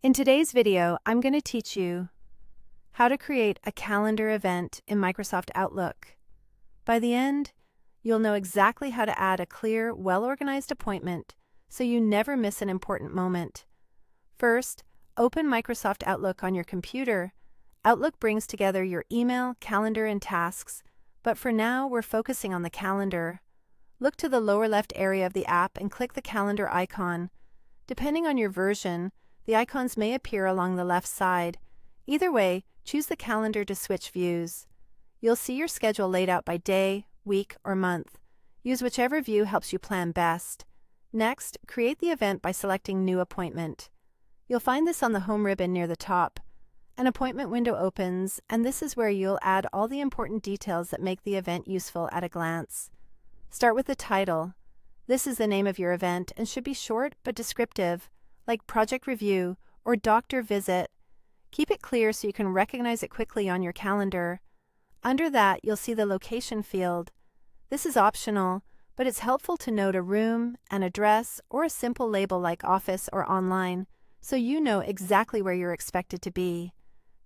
In today's video, I'm going to teach you how to create a calendar event in Microsoft Outlook. By the end, you'll know exactly how to add a clear, well-organized appointment so you never miss an important moment. First, open Microsoft Outlook on your computer. Outlook brings together your email, calendar, and tasks, but for now, we're focusing on the calendar. Look to the lower left area of the app and click the calendar icon. Depending on your version, the icons may appear along the left side. Either way, choose the calendar to switch views. You'll see your schedule laid out by day, week, or month. Use whichever view helps you plan best. Next, create the event by selecting New Appointment. You'll find this on the home ribbon near the top. An appointment window opens, and this is where you'll add all the important details that make the event useful at a glance. Start with the title. This is the name of your event and should be short but descriptive, like Project Review or Doctor Visit. Keep it clear so you can recognize it quickly on your calendar. Under that, you'll see the location field. This is optional, but it's helpful to note a room, an address, or a simple label like office or online, so you know exactly where you're expected to be.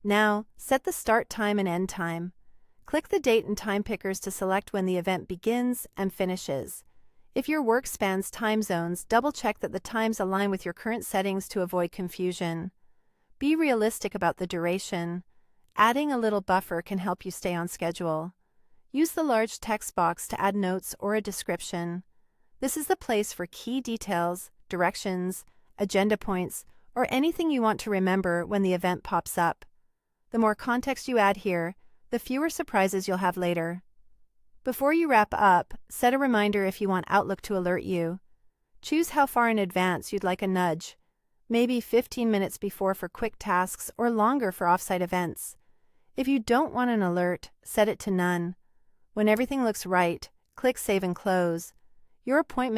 Now, set the start time and end time. Click the date and time pickers to select when the event begins and finishes. If your work spans time zones, double-check that the times align with your current settings to avoid confusion. Be realistic about the duration. Adding a little buffer can help you stay on schedule. Use the large text box to add notes or a description. This is the place for key details, directions, agenda points, or anything you want to remember when the event pops up. The more context you add here, the fewer surprises you'll have later. Before you wrap up, set a reminder if you want Outlook to alert you. Choose how far in advance you'd like a nudge, maybe 15 minutes before for quick tasks or longer for offsite events. If you don't want an alert, set it to none. When everything looks right, click Save and Close. Your appointment